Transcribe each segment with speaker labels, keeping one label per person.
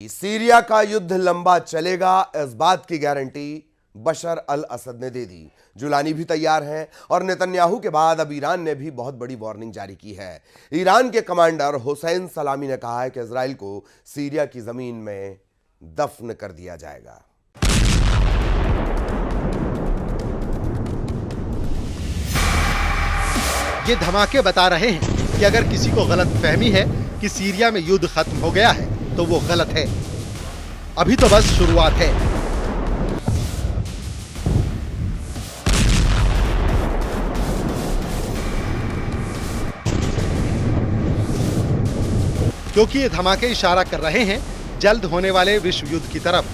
Speaker 1: Syria का युद्ध लंबा चलेगा, इस बात की गारंटी बशर अल असद ने दे दी। जुलानी भी तैयार हैं और नेतन्याहू के बाद अब ईरान ने भी बहुत बड़ी वार्निंग जारी की है। ईरान के कमांडर हुसैन सलामी ने कहा है कि इजराइल को सीरिया की जमीन में दफन कर दिया जाएगा।
Speaker 2: ये धमाके बता रहे हैं कि अगर किसी को गलत फहमी है कि सीरिया में युद्ध खत्म हो गया है तो वो गलत है। अभी तो बस शुरुआत है। क्योंकि ये धमाके इशारा कर रहे हैं जल्द होने वाले विश्व युद्ध की तरफ।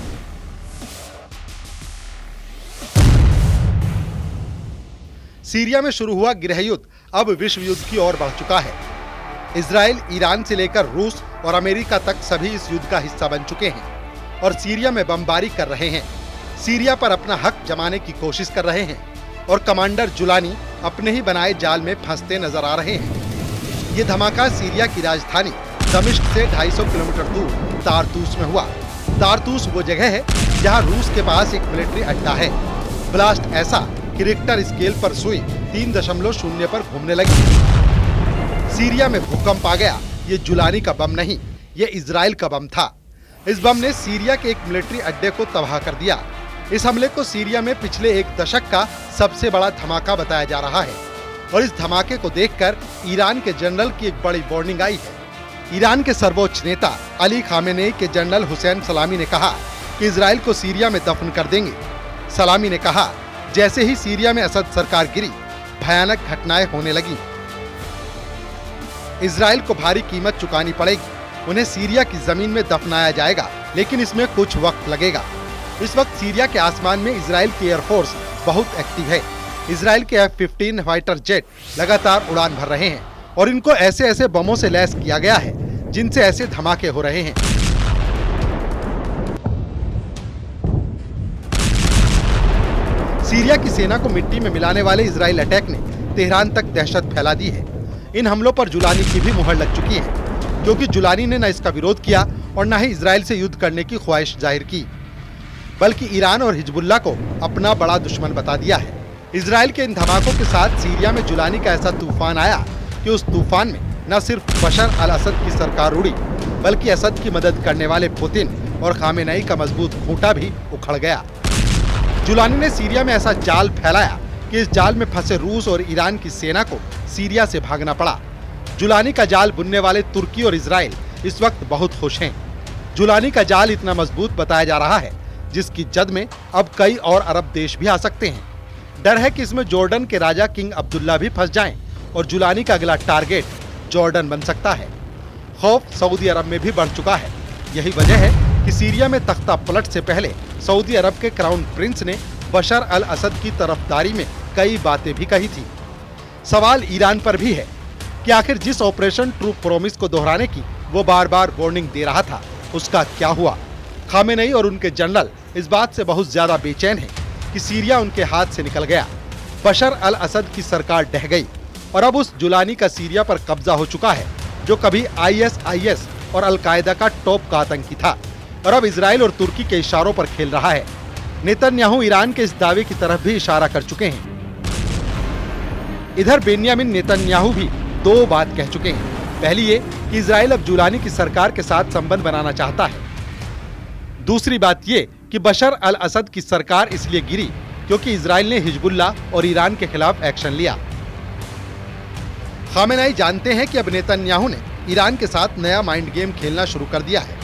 Speaker 2: सीरिया में शुरू हुआ गृह युद्ध अब विश्व युद्ध की ओर बढ़ चुका है। इजराइल, ईरान से लेकर रूस और अमेरिका तक सभी इस युद्ध का हिस्सा बन चुके हैं और सीरिया में बमबारी कर रहे हैं। सीरिया पर अपना हक जमाने की कोशिश कर रहे हैं और कमांडर जुलानी अपने ही बनाए जाल में फंसते नजर आ रहे हैं। ये धमाका सीरिया की राजधानी दमिश्क से 250 किलोमीटर दूर तारतूस में हुआ। तारतूस वो जगह है जहां रूस के पास एक मिलिट्री अड्डा है। ब्लास्ट ऐसा कि रिक्टर स्केल पर सुई 3.0 पर घूमने लगी। सीरिया में भूकंप आ गया। ये जुलानी का बम नहीं, ये इजराइल का बम था। इस बम ने सीरिया के एक मिलिट्री अड्डे को तबाह कर दिया। इस हमले को सीरिया में पिछले एक दशक का सबसे बड़ा धमाका बताया जा रहा है और इस धमाके को देखकर ईरान के जनरल की एक बड़ी वार्निंग आई है। ईरान के सर्वोच्च नेता अली खामेनेई के जनरल हुसैन सलामी ने कहा कि इजराइल को सीरिया में दफन कर देंगे। सलामी ने कहा, जैसे ही सीरिया में असद सरकार गिरी, भयानक घटनाएं होने लगी। इजराइल को भारी कीमत चुकानी पड़ेगी। उन्हें सीरिया की जमीन में दफनाया जाएगा, लेकिन इसमें कुछ वक्त लगेगा। इस वक्त सीरिया के आसमान में इजराइल की एयरफोर्स बहुत एक्टिव है। इजराइल के F-15 फाइटर जेट लगातार उड़ान भर रहे हैं और इनको ऐसे ऐसे बमों से लैस किया गया है जिनसे ऐसे धमाके हो रहे हैं। सीरिया की सेना को मिट्टी में मिलाने वाले इजराइल अटैक ने तेहरान तक दहशत फैला दी है। इन हमलों पर जुलानी की भी मुहर लग चुकी है, क्योंकि जुलानी ने न इसका विरोध किया और न ही इजराइल से युद्ध करने की ख्वाहिश जाहिर की, बल्कि ईरान और हिजबुल्लाह को अपना बड़ा दुश्मन बता दिया है। इजराइल के इन धमाकों के साथ सीरिया में जुलानी का ऐसा तूफान आया कि उस तूफान में न सिर्फ बशर अल असद की सरकार उड़ी, बल्कि असद की मदद करने वाले पुतिन और खामेनेई का मजबूत खूंटा भी उखड़ गया। जुलानी ने सीरिया में ऐसा जाल फैलाया कि इस जाल में फंसे रूस और ईरान की सेना को सीरिया से भागना पड़ा। जुलानी का जाल बुनने वाले तुर्की और इजराइल इस वक्त बहुत खुश हैं। जुलानी का जाल इतना मजबूत बताया जा रहा है जिसकी जद में अब कई और अरब देश भी आ सकते हैं। डर है कि इसमें जॉर्डन के राजा किंग अब्दुल्ला भी फंस जाएं और जुलानी का अगला टारगेट जॉर्डन बन सकता है। खौफ सऊदी अरब में भी बढ़ चुका है। यही वजह है कि सीरिया में तख्ता पलट से पहले सऊदी अरब के क्राउन प्रिंस ने बशर अल असद की तरफदारी में कई बातें भी कही थी। सवाल ईरान पर भी है कि आखिर जिस ऑपरेशन ट्रू प्रॉमिस को दोहराने की वो बार बार वार्निंग दे रहा था, उसका क्या हुआ। खामेनेई और उनके जनरल इस बात से बहुत ज्यादा बेचैन हैं कि सीरिया उनके हाथ से निकल गया। बशर अल असद की सरकार ढह गई और अब उस जुलानी का सीरिया पर कब्जा हो चुका है, जो कभी ISIS और अल-कायदा का टॉप का आतंकी था और अब इजराइल और तुर्की के इशारों पर खेल रहा है। नेतन्याहू ईरान के इस दावे की तरफ भी इशारा कर चुके हैं। इधर बेन्यामिन नेतन्याहू भी दो बात कह चुके हैं। पहली ये कि इजराइल अब जुलानी की सरकार के साथ संबंध बनाना चाहता है। दूसरी बात ये कि बशर अल असद की सरकार इसलिए गिरी क्योंकि इजराइल ने हिजबुल्लाह और ईरान के खिलाफ एक्शन लिया। खामेनेई जानते हैं कि अब नेतन्याहू ने ईरान के साथ नया माइंड गेम खेलना शुरू कर दिया है।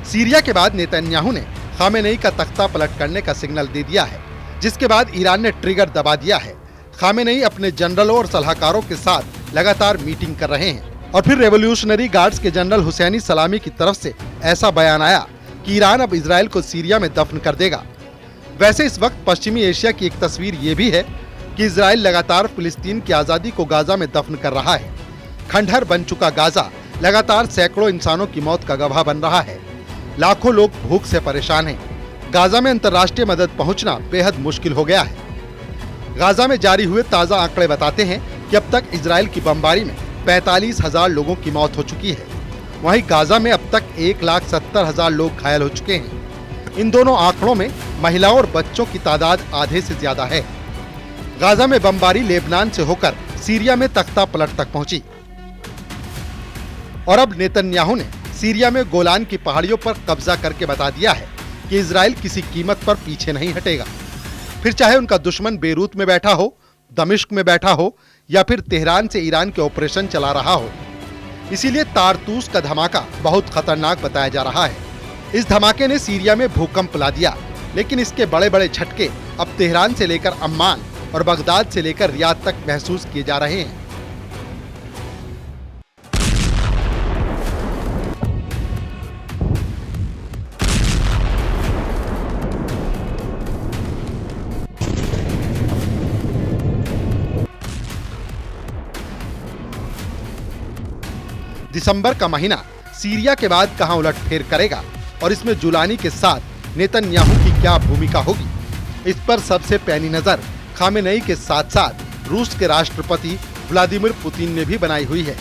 Speaker 2: सीरिया के बाद नेतन्याहू ने खामेनेई का तख्ता पलट करने का सिग्नल दे दिया है, जिसके बाद ईरान ने ट्रिगर दबा दिया है। खामेनेई अपने जनरलों और सलाहकारों के साथ लगातार मीटिंग कर रहे हैं और फिर रेवोल्यूशनरी गार्ड्स के जनरल हुसैनी सलामी की तरफ से ऐसा बयान आया कि ईरान अब इजराइल को सीरिया में दफन कर देगा। वैसे इस वक्त पश्चिमी एशिया की एक तस्वीर ये भी है कि इजराइल लगातार फिलिस्तीन की आज़ादी को गाजा में दफन कर रहा है। खंडहर बन चुका गाजा लगातार सैकड़ों इंसानों की मौत का गवाह बन रहा है। लाखों लोग भूख से परेशान हैं। गाजा में अंतर्राष्ट्रीय मदद पहुंचना बेहद मुश्किल हो गया है। गाजा में जारी हुए ताज़ा आंकड़े बताते हैं कि अब तक इजराइल की बमबारी में 45,000 लोगों की मौत हो चुकी है वहीं गाजा में अब तक 1,70,000 लोग घायल हो चुके हैं। इन दोनों आंकड़ों में महिलाओं और बच्चों की तादाद आधे से ज्यादा है। गाजा में बमबारी लेबनान से होकर सीरिया में तख्ता पलट तक पहुंची और अब नेतन्याहू ने सीरिया में गोलान की पहाड़ियों पर कब्जा करके बता दिया है कि इजराइल किसी कीमत पर पीछे नहीं हटेगा, फिर चाहे उनका दुश्मन बेरूत में बैठा हो, दमिश्क में बैठा हो या फिर तेहरान से ईरान के ऑपरेशन चला रहा हो। इसीलिए तारतूस का धमाका बहुत खतरनाक बताया जा रहा है। इस धमाके ने सीरिया में भूकंप ला दिया, लेकिन इसके बड़े बड़े झटके अब तेहरान से लेकर अम्मान और बगदाद से लेकर रियाद तक महसूस किए जा रहे हैं। दिसंबर का महीना सीरिया के बाद कहां उलटफेर करेगा और इसमें जुलानी के साथ नेतन्याहू की क्या भूमिका होगी, इस पर सबसे पैनी नजर खामेनेई के साथ साथ रूस के राष्ट्रपति व्लादिमीर पुतिन ने भी बनाई हुई है।